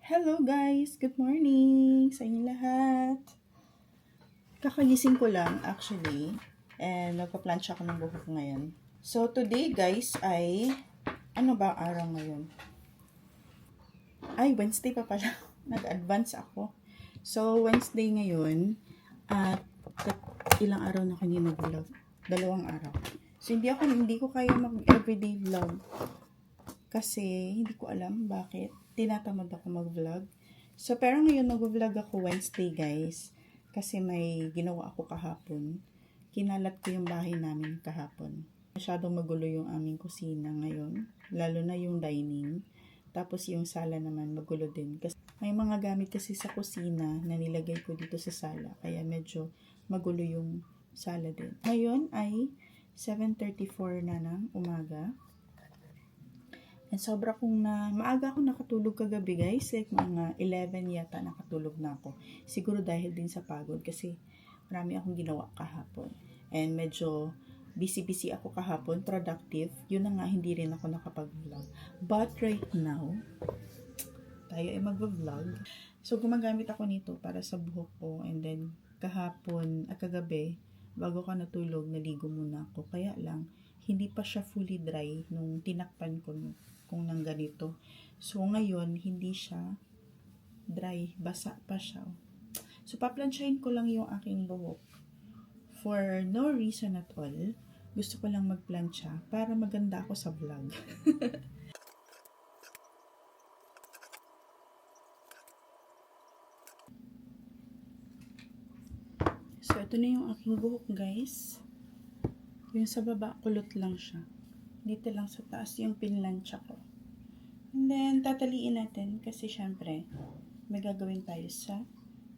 Hello guys! Good morning sa inyo lahat. Kakagising ko lang actually and nagpa-plancha ako ng buhok ngayon. So today guys ay ano ba ang araw ngayon? Ay, Wednesday pa pala. Nag-advance ako. So Wednesday ngayon at ilang araw na ako hindi nag-vlog. 2 araw. So hindi ko kaya mag-everyday vlog. Kasi hindi ko alam bakit tinatamad ako mag-vlog. So, pero ngayon mag-vlog ako Wednesday, guys. Kasi may ginawa ako kahapon. Kinalat ko yung bahay namin kahapon. Masyadong magulo yung aming kusina ngayon. Lalo na yung dining. Tapos yung sala naman magulo din. Kasi may mga gamit kasi sa kusina na nilagay ko dito sa sala. Kaya medyo magulo yung sala din. Ngayon ay 7:34 na ng umaga. And sobra maaga ako nakatulog kagabi guys, like mga 11 yata nakatulog na ako. Siguro dahil din sa pagod kasi marami akong ginawa kahapon. And medyo busy ako kahapon, productive. Yun na nga, hindi rin ako nakapag-vlog. But right now, tayo ay mag-vlog. So gumagamit ako nito para sa buhok ko. And then kahapon at kagabi, bago ka natulog, naligo muna ako. Kaya lang, hindi pa siya fully dry nung tinakpan ko kung nang ganito. So, ngayon, hindi siya dry. Basa pa siya. So, paplansyahin ko lang yung aking buhok. For no reason at all, gusto ko lang magplansya para maganda ako sa vlog. So, ito na yung aking buhok, guys. Yung sa baba, kulot lang siya. Dito lang sa taas yung pinlansya ko. And then, tataliin natin kasi syempre, may gagawin tayo sa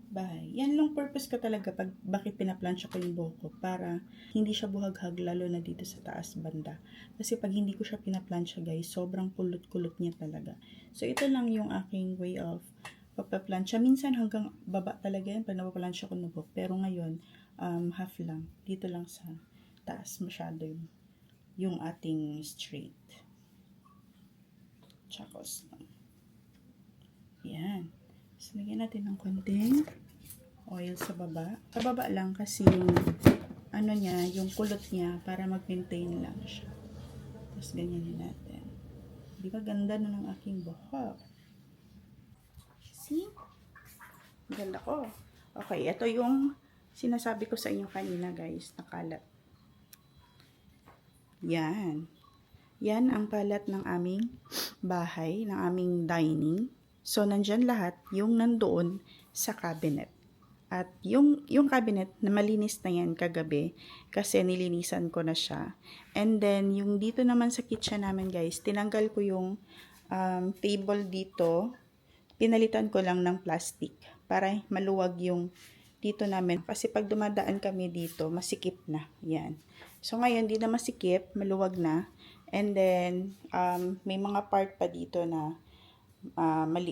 bahay. Yan lang purpose ko talaga bakit pinaplansya ko yung buhok ko para hindi siya buhaghag lalo na dito sa taas banda. Kasi pag hindi ko siya pinaplansya guys, sobrang kulot-kulot niya talaga. So, ito lang yung aking way of pagpaplansya. Minsan hanggang baba talaga yan pag napaplansya ko ng buhok. Pero ngayon, half lang. Dito lang sa taas masyado yung ating straight. Chakos lang. Yan. So, lagyan natin ng konting oil sa baba. Sa baba lang kasi yung ano niya, yung kulot niya para mag-maintain lang siya. Tapos ganyanin natin. Di ba ganda na ng aking buhok? See? Ganda ko. Okay, ito yung sinasabi ko sa inyo kanina guys, nakalat. Yan. Yan ang kalat ng aming bahay, ng aming dining. So, nandyan lahat yung nandoon sa cabinet. At yung cabinet, na malinis na yan kagabi kasi nilinisan ko na siya. And then, yung dito naman sa kitchen namin guys, tinanggal ko yung table dito. Pinalitan ko lang ng plastic para maluwag yung dito namin. Kasi pag dumadaan kami dito, masikip na. Yan. So, ngayon, di na masikip, maluwag na. And then, may mga part pa dito na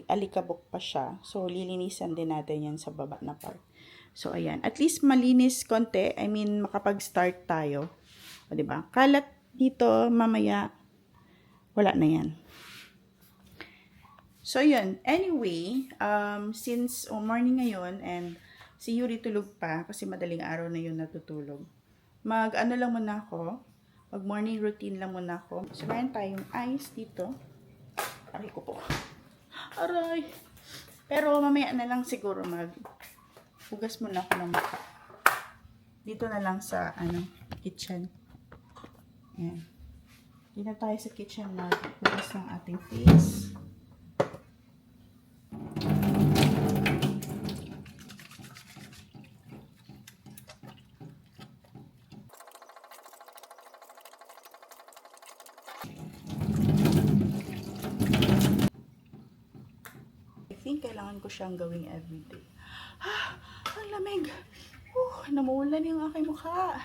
alikabok pa siya. So, lilinisan din natin yan sa baba na part. So, ayan. At least malinis konti. I mean, makapag-start tayo. O, diba? Kalat dito, mamaya, wala na yan. So, yun. Anyway, since morning ngayon and si Yuri tulog pa kasi madaling araw na yun natutulog. Mag-ano lang muna ako. Mag-morning routine lang muna ako. So, meron tayong ice dito. Aray ko po. Aray. Pero mamaya na lang siguro hugas muna ako ng mukha. Dito na lang sa kitchen. Ayan. Dito na tayo sa kitchen maghugas ng ating face. Kailangan ko siyang gawing everyday. Ang lamig. Namuulan yung aking mukha.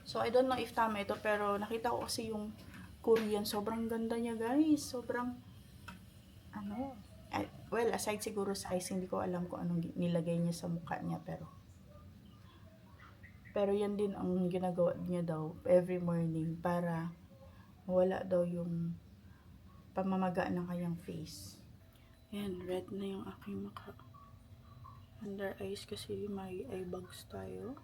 So, I don't know if tama ito, pero nakita ko kasi yung Korean. Sobrang ganda niya, guys. Sobrang, well, aside siguro sa ice, hindi ko alam kung anong nilagay niya sa mukha niya, pero yan din ang ginagawa niya daw every morning para mawala daw yung pamamaga ng kanyang face. Ayan, red na yung aking mukha. Under eyes kasi may eye bags tayo.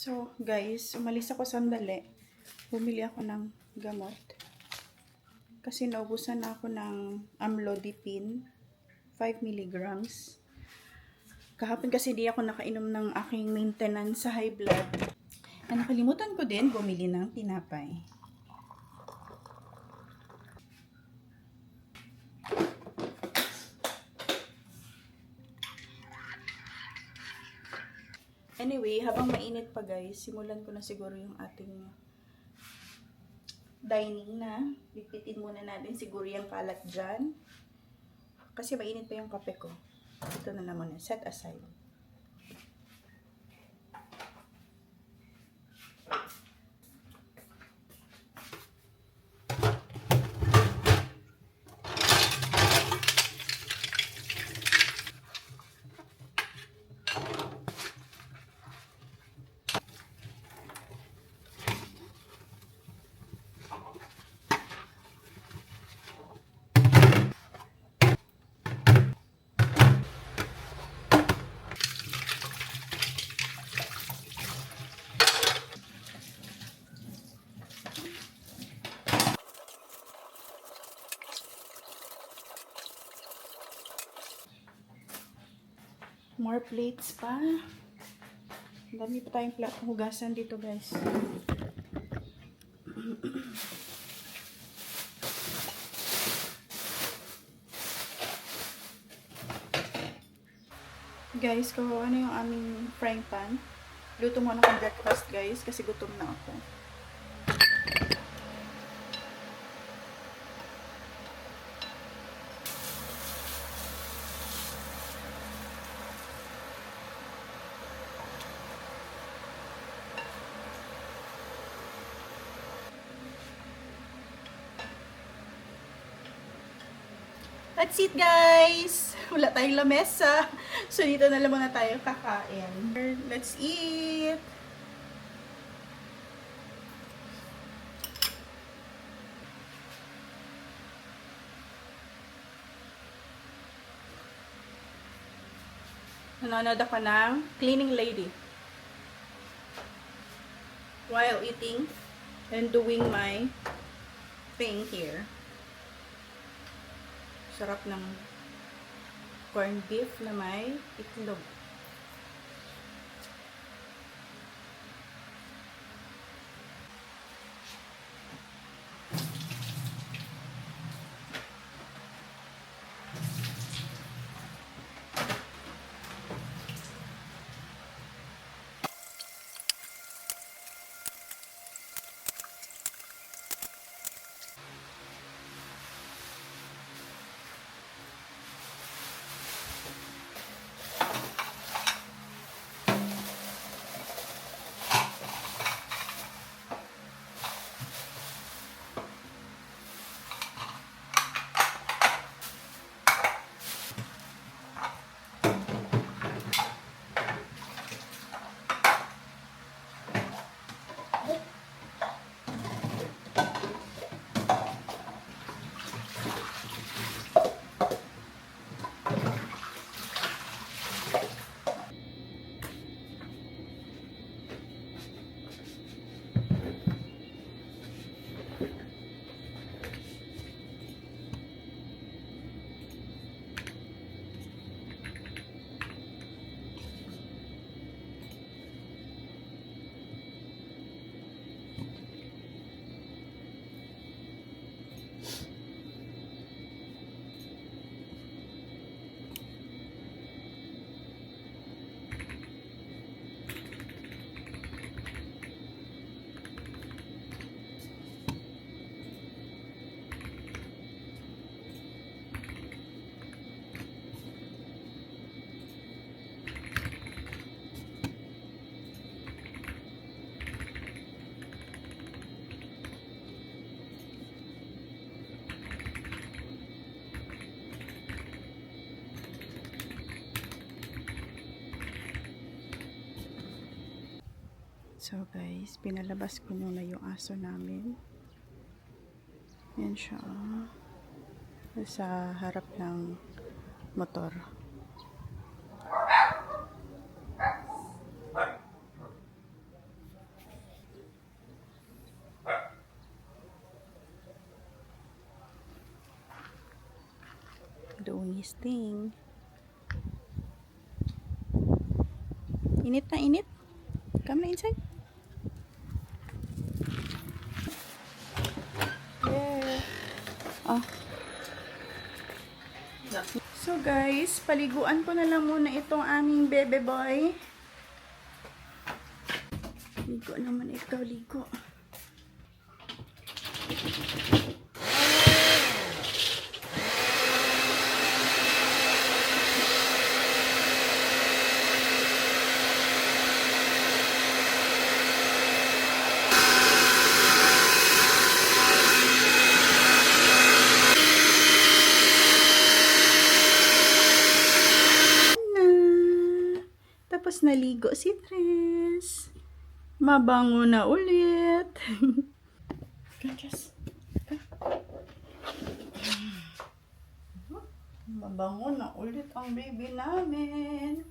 So, guys, umalis ako sandali. Bumili ako ng gamot. Kasi naubusan na ako ng amlodipine, 5 milligrams. Kahapon kasi di ako nakainom ng aking maintenance sa high blood. Nakalimutan ko din bumili ng tinapay. Anyway, habang mainit pa guys, simulan ko na siguro yung ating dining na. Lipitin muna natin siguro yung kalat dyan. Kasi mainit pa yung kape ko. Ito na naman, set aside. More plates pa. Ang dami pa tayong hugasan dito guys. Guys, kawawa na yung aming frying pan. Luto muna akong breakfast guys kasi gutom na ako. That's it guys! Wala tayong lamesa. So dito na lang muna tayo kakain. Let's eat! Nanonood ako ng Cleaning Lady while eating and doing my thing here. Sarap ng corned beef na may itlog. So guys, pinalabas ko muna yung aso namin. Yan siya. Sa harap ng motor. Doing his thing. Init na init. Come na inside. Yeah. Oh. So guys, paliguan ko na lang muna itong aming bebe boy. Ligo naman ito, ligo. Tapos naligo si Tres. Mabango na ulit. Mabango na ulit ang baby namin.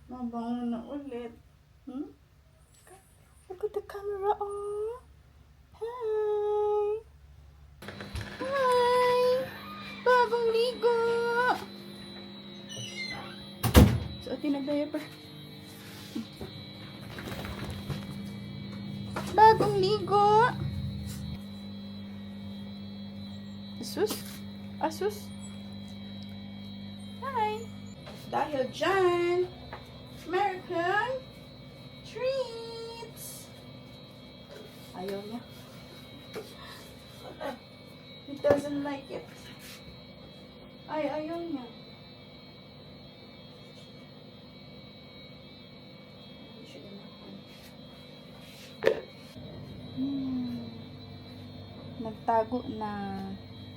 Mabango na ulit. Look at the camera, oh. Hi. Hi. Bagong ligo. Suotin ang diaper. Bagong ligo. Asus. Asus. Hi. Dahil dyan, American treats. Ayaw niya. He doesn't like it. Ay, ayaw niya. Nagtago na.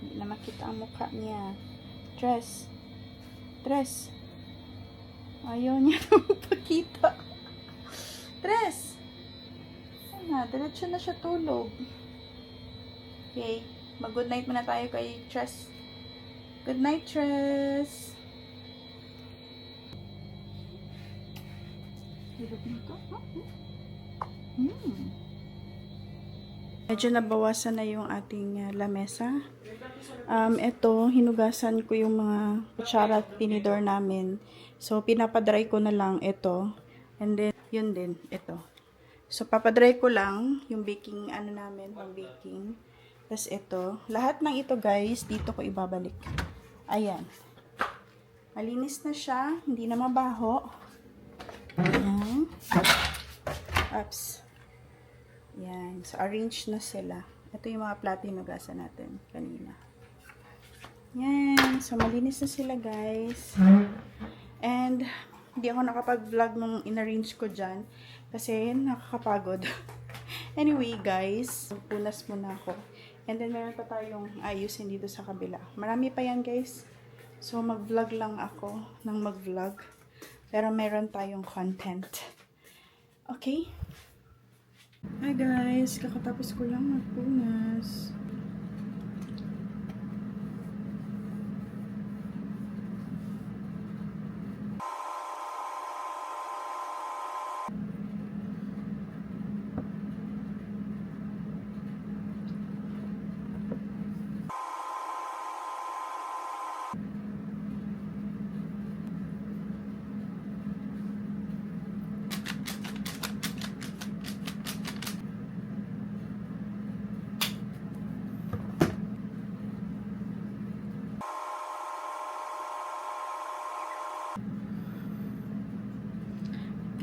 Hindi na makita ang mukha niya. Tres. Tres. Ayaw niya na magpakita. Tres. Ay na, diretso na siya tulog. Okay. Mag-good night muna tayo kay Tres. Good night, Tres. Hirap nito. Medyo nabawasan na yung ating lamesa. Ito, hinugasan ko yung mga kutsara at tinidor namin. So, pinapadry ko na lang ito. And then, yun din, ito. So, papadry ko lang yung baking, namin, pang baking. Tapos ito. Lahat ng ito, guys, dito ko ibabalik. Ayan. Malinis na siya. Hindi na mabaho. Ayan. Ups. Yan. So, arrange na sila. Ito yung mga plato hinugasan natin kanina. Yan. So, malinis na sila, guys. And, hindi ako nakapag-vlog nung in-arrange ko dyan. Kasi, nakakapagod. Anyway, guys. Punas muna ako. And then, meron pa tayong ayusin dito sa kabila. Marami pa yan, guys. So, mag-vlog lang ako ng mag-vlog. Pero, meron tayong content. Okay? Hi guys, kakatapos ko lang magpunas.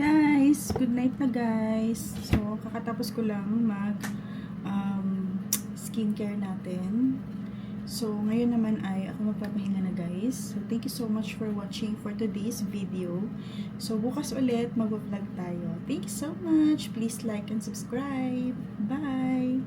Guys, good night na guys. So, kakatapos ko lang mag skincare natin. So, ngayon naman ay ako magpapahinga na guys. So, thank you so much for watching for today's video. So, bukas ulit mag-vlog tayo. Thank you so much. Please like and subscribe. Bye!